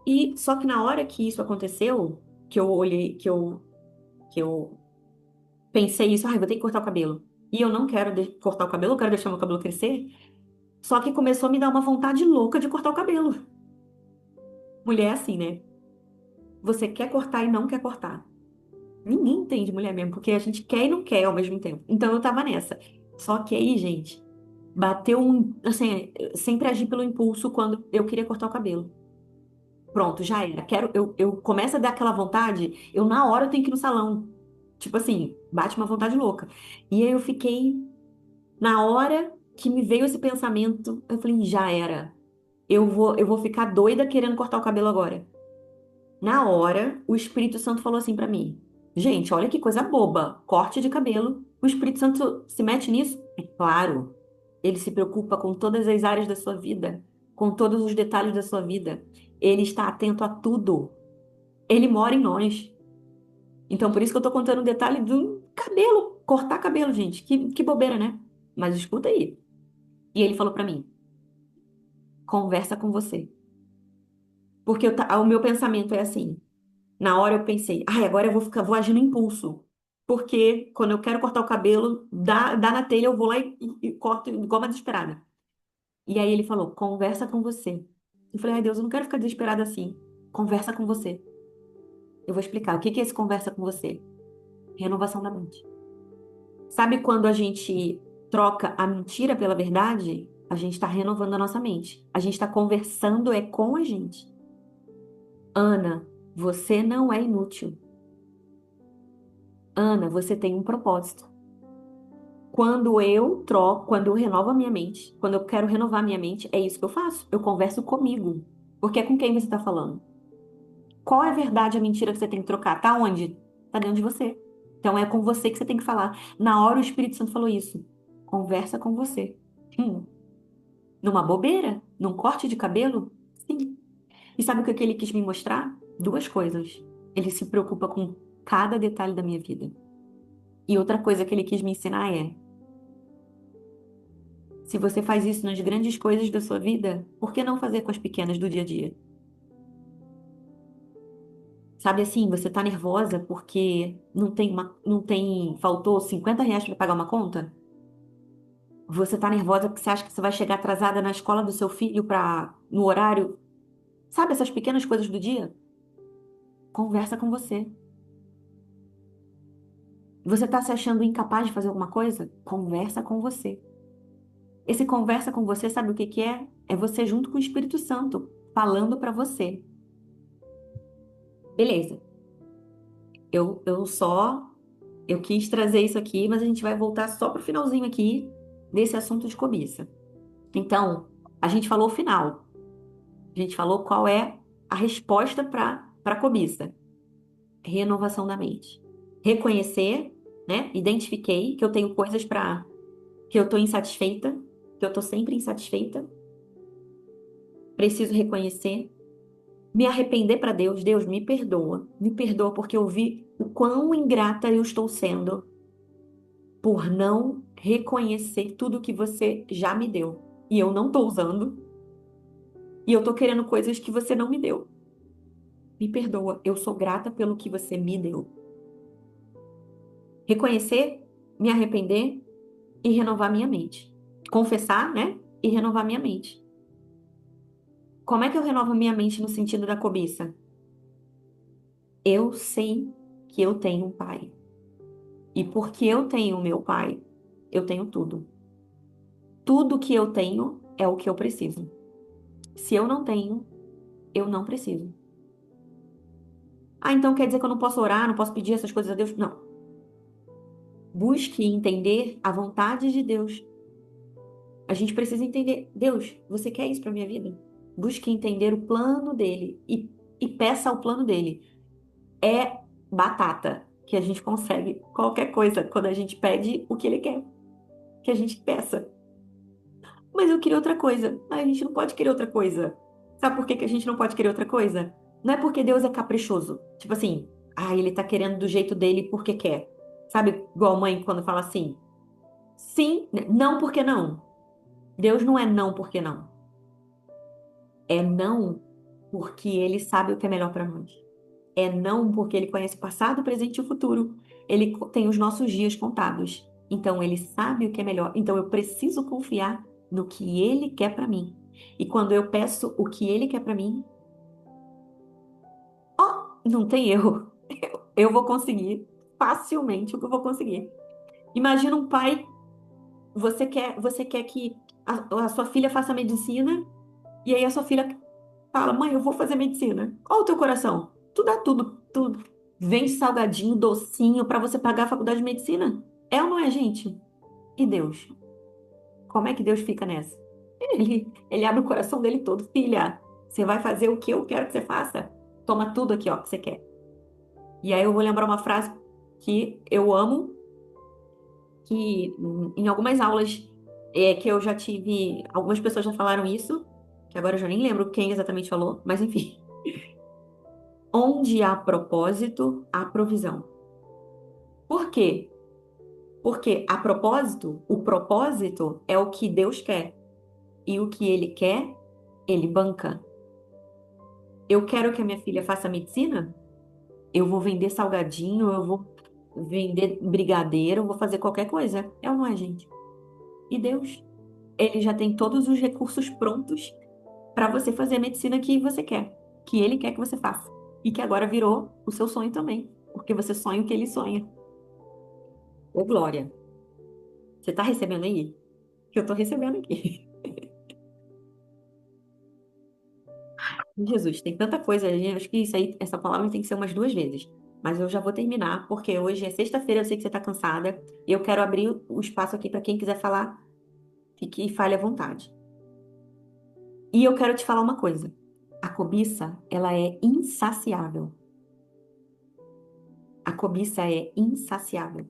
E só que na hora que isso aconteceu, que eu olhei, que eu pensei isso, vou ter que cortar o cabelo. E eu não quero cortar o cabelo, eu quero deixar meu cabelo crescer. Só que começou a me dar uma vontade louca de cortar o cabelo. Mulher é assim, né? Você quer cortar e não quer cortar. Ninguém entende mulher mesmo, porque a gente quer e não quer ao mesmo tempo. Então eu tava nessa. Só que aí, gente, bateu um. Assim, eu sempre agi pelo impulso quando eu queria cortar o cabelo. Pronto, já era. Eu começo a dar aquela vontade, eu na hora eu tenho que ir no salão. Tipo assim, bate uma vontade louca. E aí eu fiquei, na hora que me veio esse pensamento, eu falei, já era. Eu vou ficar doida querendo cortar o cabelo agora. Na hora, o Espírito Santo falou assim pra mim: Gente, olha que coisa boba, corte de cabelo. O Espírito Santo se mete nisso? É claro. Ele se preocupa com todas as áreas da sua vida, com todos os detalhes da sua vida. Ele está atento a tudo. Ele mora em nós. Então, por isso que eu tô contando o detalhe do cabelo, cortar cabelo, gente. Que bobeira, né? Mas escuta aí. E ele falou pra mim: Conversa com você. Porque o meu pensamento é assim. Na hora eu pensei, agora eu vou agir no impulso. Porque quando eu quero cortar o cabelo, dá na telha, eu vou lá e corto igual uma desesperada. E aí ele falou, conversa com você. Eu falei, ai Deus, eu não quero ficar desesperada assim. Conversa com você. Eu vou explicar. O que que é esse conversa com você? Renovação da mente. Sabe quando a gente troca a mentira pela verdade? A gente está renovando a nossa mente. A gente está conversando com a gente. Ana, você não é inútil. Ana, você tem um propósito. Quando eu renovo a minha mente, quando eu quero renovar a minha mente, é isso que eu faço. Eu converso comigo. Porque é com quem você está falando. Qual é a verdade, a mentira que você tem que trocar? Tá onde? Tá dentro de você. Então é com você que você tem que falar. Na hora o Espírito Santo falou isso. Conversa com você. Hum. Numa bobeira? Num corte de cabelo? Sim. E sabe o que ele quis me mostrar? Duas coisas. Ele se preocupa com cada detalhe da minha vida. E outra coisa que ele quis me ensinar é: se você faz isso nas grandes coisas da sua vida, por que não fazer com as pequenas do dia a dia? Sabe assim, você tá nervosa porque faltou R$ 50 para pagar uma conta? Você tá nervosa porque você acha que você vai chegar atrasada na escola do seu filho no horário? Sabe essas pequenas coisas do dia? Conversa com você. Você tá se achando incapaz de fazer alguma coisa? Conversa com você. Esse conversa com você, sabe o que que é? É você junto com o Espírito Santo, falando para você. Beleza. Eu só Eu quis trazer isso aqui, mas a gente vai voltar só pro finalzinho aqui desse assunto de cobiça. Então, a gente falou o final. A gente falou qual é a resposta para cobiça. Renovação da mente. Reconhecer, né? Identifiquei que eu tenho coisas para que eu tô insatisfeita, que eu tô sempre insatisfeita. Preciso reconhecer, me arrepender para Deus. Deus, me perdoa. Me perdoa porque eu vi o quão ingrata eu estou sendo por não reconhecer tudo que você já me deu. E eu não tô usando. E eu tô querendo coisas que você não me deu. Me perdoa, eu sou grata pelo que você me deu. Reconhecer, me arrepender e renovar minha mente. Confessar, né? E renovar minha mente. Como é que eu renovo minha mente no sentido da cobiça? Eu sei que eu tenho um pai. E porque eu tenho o meu pai, eu tenho tudo. Tudo que eu tenho é o que eu preciso. Se eu não tenho, eu não preciso. Ah, então quer dizer que eu não posso orar, não posso pedir essas coisas a Deus? Não. Busque entender a vontade de Deus. A gente precisa entender, Deus, você quer isso para minha vida? Busque entender o plano dele e peça o plano dele. É batata que a gente consegue qualquer coisa quando a gente pede o que ele quer, que a gente peça. Mas eu queria outra coisa. Ah, a gente não pode querer outra coisa. Sabe por que que a gente não pode querer outra coisa? Não é porque Deus é caprichoso. Tipo assim, ah, ele tá querendo do jeito dele porque quer. Sabe, igual a mãe quando fala assim, sim, não porque não. Deus não é não porque não. É não porque ele sabe o que é melhor para nós. É não porque ele conhece o passado, o presente e o futuro. Ele tem os nossos dias contados. Então ele sabe o que é melhor. Então eu preciso confiar no que ele quer para mim. E quando eu peço o que ele quer para mim, ó, não tem erro. Eu vou conseguir facilmente o que eu vou conseguir. Imagina um pai, você quer que a sua filha faça medicina e aí a sua filha fala, mãe, eu vou fazer medicina. Qual o teu coração? Tu dá tudo, tudo. Vem salgadinho, docinho para você pagar a faculdade de medicina? É ou não é, gente? E Deus? Como é que Deus fica nessa? Ele abre o coração dele todo. Filha, você vai fazer o que eu quero que você faça? Toma tudo aqui, ó, que você quer. E aí eu vou lembrar uma frase que eu amo, que em algumas aulas que eu já tive, algumas pessoas já falaram isso, que agora eu já nem lembro quem exatamente falou, mas enfim. Onde há propósito, há provisão. Por quê? Porque a propósito, o propósito é o que Deus quer. E o que ele quer, ele banca. Eu quero que a minha filha faça medicina? Eu vou vender salgadinho, eu vou vender brigadeiro, eu vou fazer qualquer coisa. É ou não é, gente? E Deus, ele já tem todos os recursos prontos para você fazer a medicina que você quer, que ele quer que você faça. E que agora virou o seu sonho também, porque você sonha o que ele sonha. Ô, Glória. Você tá recebendo aí? Que eu tô recebendo aqui. Jesus, tem tanta coisa. Eu acho que isso aí, essa palavra tem que ser umas duas vezes. Mas eu já vou terminar, porque hoje é sexta-feira, eu sei que você tá cansada. E eu quero abrir o espaço aqui para quem quiser falar, fique e fale à vontade. E eu quero te falar uma coisa. A cobiça, ela é insaciável. A cobiça é insaciável.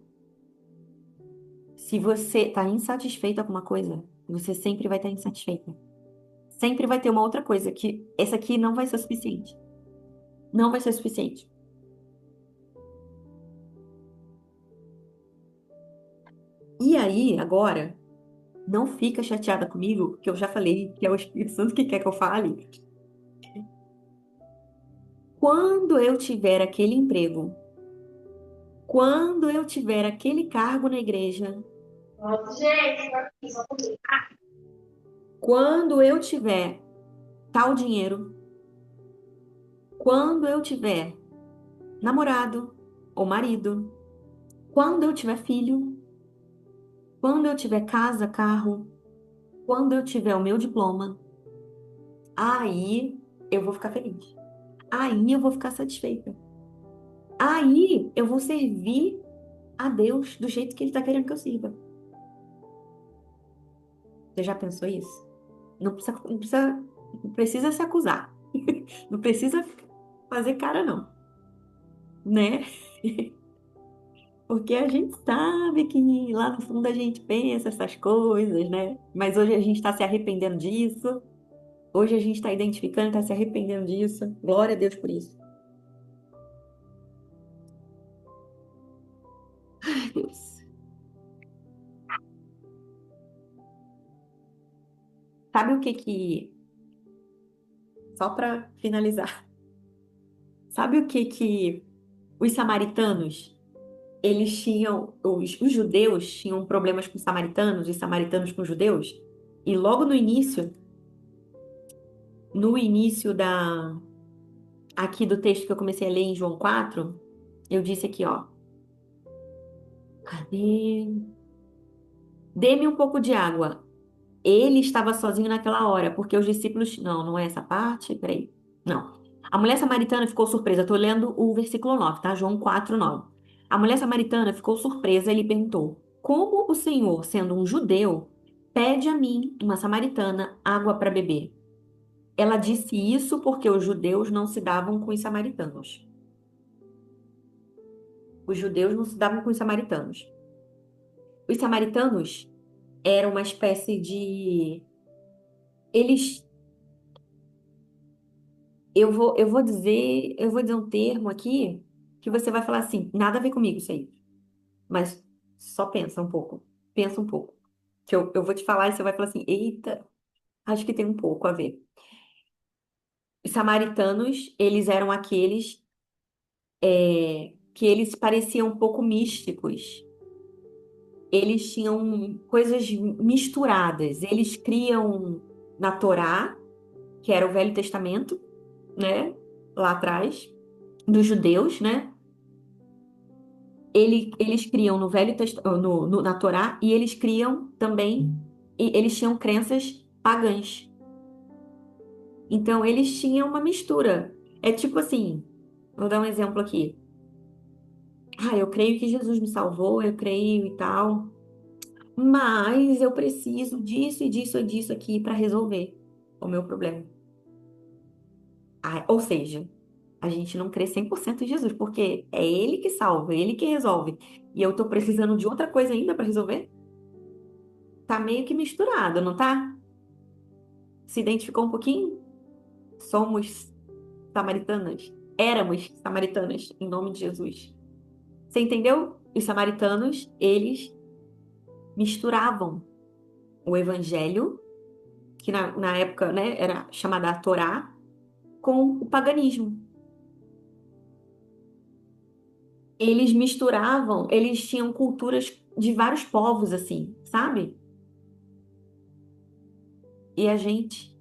Se você tá insatisfeita com uma coisa, você sempre vai estar insatisfeita. Sempre vai ter uma outra coisa que essa aqui não vai ser o suficiente. Não vai ser o suficiente. E aí, agora, não fica chateada comigo, que eu já falei que é o Espírito Santo que quer que eu fale. Quando eu tiver aquele emprego, quando eu tiver aquele cargo na igreja, quando eu tiver tal dinheiro, quando eu tiver namorado ou marido, quando eu tiver filho, quando eu tiver casa, carro, quando eu tiver o meu diploma, aí eu vou ficar feliz. Aí eu vou ficar satisfeita. Aí eu vou servir a Deus do jeito que Ele está querendo que eu sirva. Você já pensou isso? Não precisa se acusar. Não precisa fazer cara, não, né? Porque a gente sabe que lá no fundo a gente pensa essas coisas, né? Mas hoje a gente está se arrependendo disso. Hoje a gente está identificando, está se arrependendo disso. Glória a Deus por isso. Ai, Deus. Sabe o que que... Só para finalizar. Sabe o que que os samaritanos, eles tinham... Os judeus tinham problemas com os samaritanos, os samaritanos com os judeus? E logo no início aqui do texto que eu comecei a ler em João 4, Eu disse aqui, ó. Cadê? Dê-me um pouco de água. Ele estava sozinho naquela hora, porque os discípulos. Não, não é essa parte. Peraí. Não. A mulher samaritana ficou surpresa. Estou lendo o versículo 9, tá? João 4, 9. A mulher samaritana ficou surpresa e lhe perguntou: Como o Senhor, sendo um judeu, pede a mim, uma samaritana, água para beber? Ela disse isso porque os judeus não se davam com os samaritanos. Os judeus não se davam com os samaritanos. Os samaritanos eram uma espécie de. Eles. Eu vou dizer um termo aqui que você vai falar assim, nada a ver comigo isso aí. Mas só pensa um pouco. Pensa um pouco. Que eu vou te falar e você vai falar assim, eita, acho que tem um pouco a ver. Os samaritanos, eles eram aqueles que eles pareciam um pouco místicos. Eles tinham coisas misturadas. Eles criam na Torá, que era o Velho Testamento, né? Lá atrás, dos judeus, né? Eles criam no Velho Testamento, na Torá, e eles criam também, e eles tinham crenças pagãs. Então, eles tinham uma mistura. É tipo assim, vou dar um exemplo aqui. Ah, eu creio que Jesus me salvou, eu creio e tal, mas eu preciso disso e disso e disso aqui para resolver o meu problema. Ah, ou seja, a gente não crê 100% em Jesus, porque é Ele que salva, é Ele que resolve. E eu tô precisando de outra coisa ainda para resolver? Tá meio que misturado, não tá? Se identificou um pouquinho? Somos samaritanas. Éramos samaritanas, em nome de Jesus. Você entendeu? Os samaritanos, eles misturavam o evangelho, que na época, né, era chamada a Torá, com o paganismo. Eles misturavam, eles tinham culturas de vários povos, assim, sabe? E a gente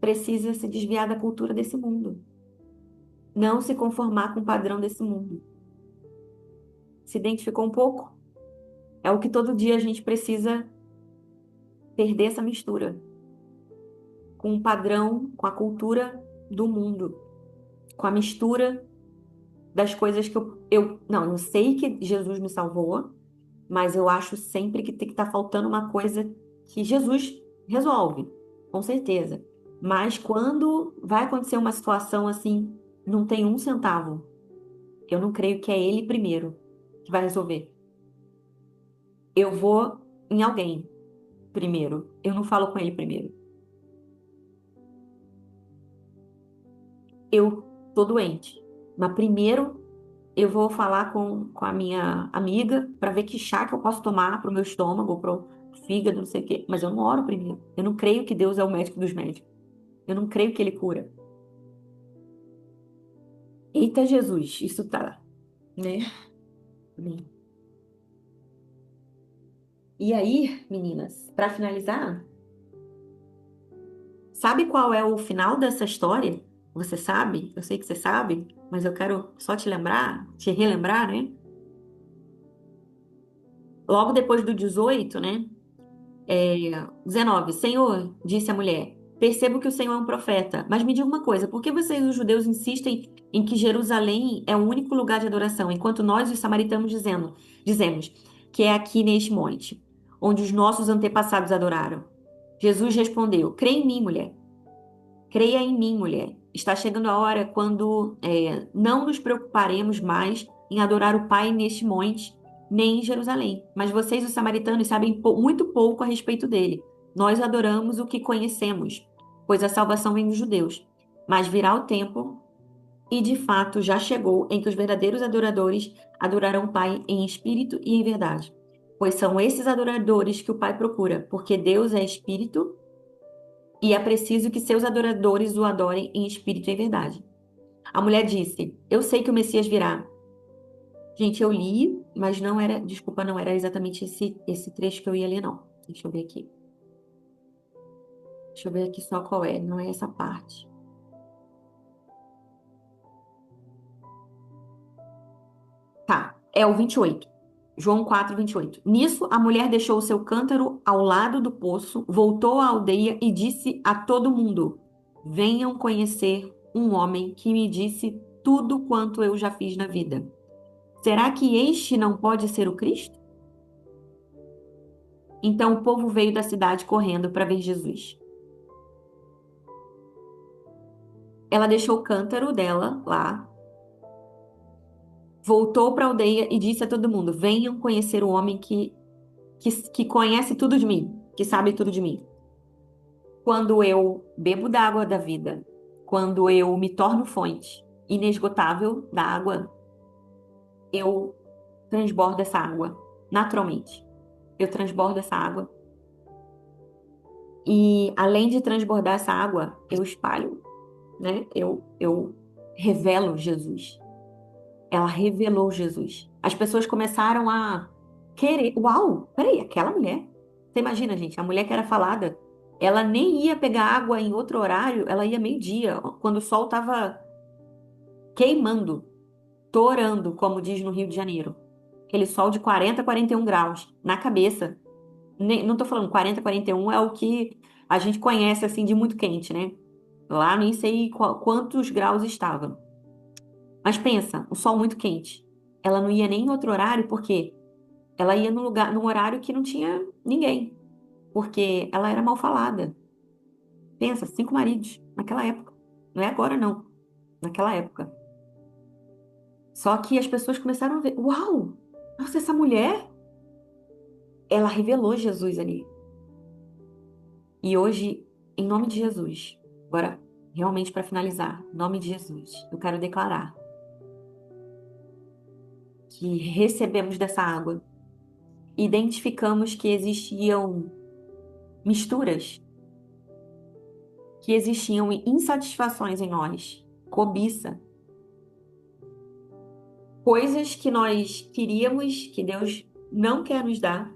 precisa se desviar da cultura desse mundo. Não se conformar com o padrão desse mundo. Se identificou um pouco? É o que todo dia a gente precisa perder essa mistura com o padrão, com a cultura do mundo, com a mistura das coisas que não, eu sei que Jesus me salvou, mas eu acho sempre que tem que estar faltando uma coisa que Jesus resolve, com certeza. Mas quando vai acontecer uma situação assim, não tem um centavo, eu não creio que é ele primeiro que vai resolver. Eu vou em alguém primeiro, eu não falo com ele primeiro. Eu tô doente. Mas primeiro eu vou falar com a minha amiga para ver que chá que eu posso tomar pro meu estômago, pro fígado, não sei o quê. Mas eu não oro primeiro. Eu não creio que Deus é o médico dos médicos. Eu não creio que ele cura. Eita Jesus, isso tá, né? Bem. E aí, meninas, para finalizar, sabe qual é o final dessa história? Você sabe? Eu sei que você sabe, mas eu quero só te lembrar, te relembrar, né? Logo depois do 18, né? 19. Senhor, disse a mulher, percebo que o Senhor é um profeta, mas me diga uma coisa, por que vocês, os judeus, insistem em que Jerusalém é o único lugar de adoração, enquanto nós, os samaritanos, dizemos que é aqui neste monte, onde os nossos antepassados adoraram? Jesus respondeu, creia em mim, mulher. Creia em mim, mulher. Está chegando a hora quando não nos preocuparemos mais em adorar o Pai neste monte, nem em Jerusalém. Mas vocês, os samaritanos, sabem muito pouco a respeito dele. Nós adoramos o que conhecemos, pois a salvação vem dos judeus. Mas virá o tempo, e de fato já chegou, em que os verdadeiros adoradores adorarão o Pai em espírito e em verdade. Pois são esses adoradores que o Pai procura, porque Deus é espírito e é preciso que seus adoradores o adorem em espírito e em verdade. A mulher disse: Eu sei que o Messias virá. Gente, eu li, mas não era, desculpa, não era exatamente esse trecho que eu ia ler, não. Deixa eu ver aqui. Deixa eu ver aqui só qual é, não é essa parte. É o 28. João 4, 28. Nisso, a mulher deixou o seu cântaro ao lado do poço, voltou à aldeia e disse a todo mundo: Venham conhecer um homem que me disse tudo quanto eu já fiz na vida. Será que este não pode ser o Cristo? Então o povo veio da cidade correndo para ver Jesus. Ela deixou o cântaro dela lá, voltou para a aldeia e disse a todo mundo: Venham conhecer o homem que conhece tudo de mim, que sabe tudo de mim. Quando eu bebo da água da vida, quando eu me torno fonte inesgotável da água, eu transbordo essa água naturalmente. Eu transbordo essa água e, além de transbordar essa água, eu espalho, né? Eu revelo Jesus. Ela revelou Jesus. As pessoas começaram a querer. Uau, peraí, aquela mulher. Você imagina, gente, a mulher que era falada, ela nem ia pegar água em outro horário, ela ia meio-dia, quando o sol estava queimando, torando, como diz no Rio de Janeiro. Aquele sol de 40, 41 graus na cabeça. Não tô falando 40, 41 é o que a gente conhece assim de muito quente, né? Lá nem sei quantos graus estava. Mas pensa, o sol muito quente. Ela não ia nem em outro horário, porque ela ia num lugar, num horário que não tinha ninguém, porque ela era mal falada. Pensa, 5 maridos naquela época. Não é agora, não. Naquela época. Só que as pessoas começaram a ver, uau! Nossa, essa mulher, ela revelou Jesus ali. E hoje, em nome de Jesus, agora, realmente para finalizar, em nome de Jesus, eu quero declarar que recebemos dessa água, identificamos que existiam misturas, que existiam insatisfações em nós, cobiça, coisas que nós queríamos, que Deus não quer nos dar,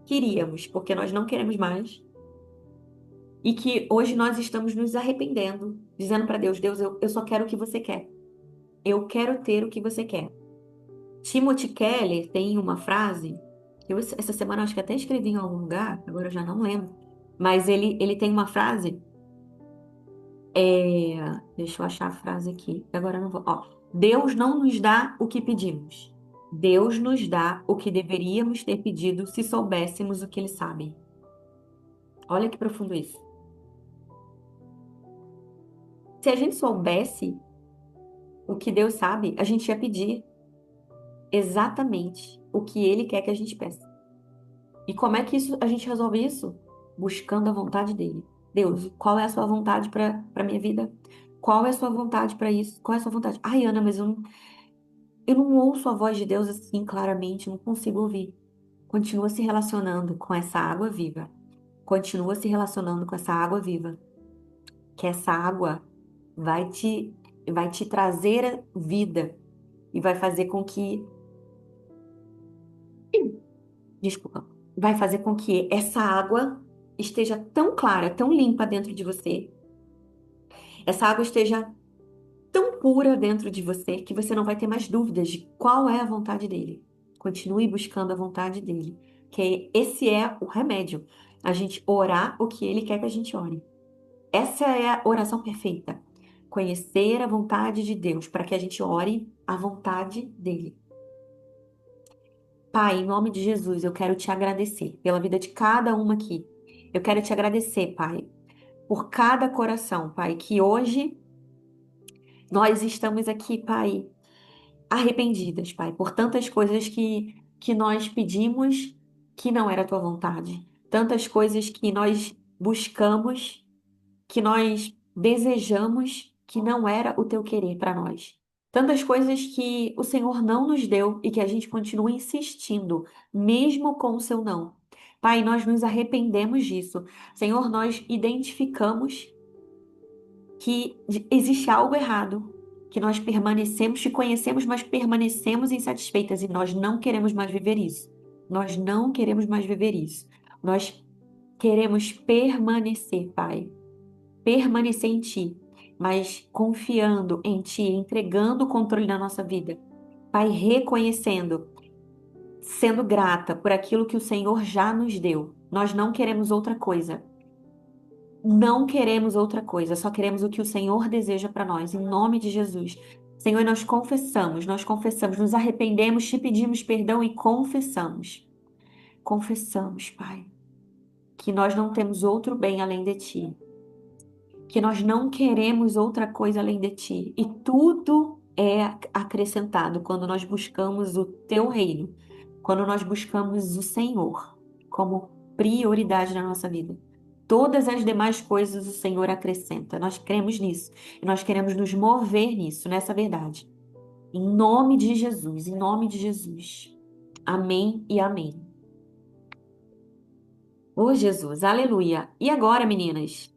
queríamos, porque nós não queremos mais, e que hoje nós estamos nos arrependendo, dizendo para Deus: Deus, eu só quero o que você quer. Eu quero ter o que você quer. Timothy Keller tem uma frase, que eu essa semana acho que até escrevi em algum lugar, agora eu já não lembro, mas ele tem uma frase. Deixa eu achar a frase aqui. Agora eu não vou. Ó, Deus não nos dá o que pedimos. Deus nos dá o que deveríamos ter pedido se soubéssemos o que Ele sabe. Olha que profundo isso. Se a gente soubesse o que Deus sabe, a gente ia pedir exatamente o que Ele quer que a gente peça. E como é que a gente resolve isso? Buscando a vontade dele. Deus, qual é a sua vontade para minha vida? Qual é a sua vontade para isso? Qual é a sua vontade? Ai, Ana, mas eu não ouço a voz de Deus assim claramente, não consigo ouvir. Continua se relacionando com essa água viva. Continua se relacionando com essa água viva. Que essa água vai te, vai te trazer vida e vai fazer com que, desculpa, vai fazer com que essa água esteja tão clara, tão limpa dentro de você. Essa água esteja tão pura dentro de você que você não vai ter mais dúvidas de qual é a vontade dele. Continue buscando a vontade dele, que esse é o remédio. A gente orar o que ele quer que a gente ore. Essa é a oração perfeita. Conhecer a vontade de Deus para que a gente ore a vontade dele. Pai, em nome de Jesus, eu quero te agradecer pela vida de cada uma aqui. Eu quero te agradecer, Pai, por cada coração, Pai, que hoje nós estamos aqui, Pai, arrependidas, Pai, por tantas coisas que nós pedimos que não era a tua vontade, tantas coisas que nós buscamos, que nós desejamos que não era o teu querer para nós. Tantas coisas que o Senhor não nos deu e que a gente continua insistindo, mesmo com o seu não. Pai, nós nos arrependemos disso. Senhor, nós identificamos que existe algo errado, que nós permanecemos, te conhecemos, mas permanecemos insatisfeitas e nós não queremos mais viver isso. Nós não queremos mais viver isso. Nós queremos permanecer, Pai, permanecer em Ti, mas confiando em Ti, entregando o controle da nossa vida. Pai, reconhecendo sendo grata por aquilo que o Senhor já nos deu. Nós não queremos outra coisa. Não queremos outra coisa, só queremos o que o Senhor deseja para nós, em nome de Jesus. Senhor, nós confessamos, nos arrependemos, te pedimos perdão e confessamos. Confessamos, Pai, que nós não temos outro bem além de ti, que nós não queremos outra coisa além de ti, e tudo é acrescentado quando nós buscamos o teu reino, quando nós buscamos o Senhor como prioridade na nossa vida. Todas as demais coisas o Senhor acrescenta. Nós cremos nisso e nós queremos nos mover nisso, nessa verdade. Em nome de Jesus, em nome de Jesus. Amém e amém. Ô Jesus, aleluia. E agora, meninas?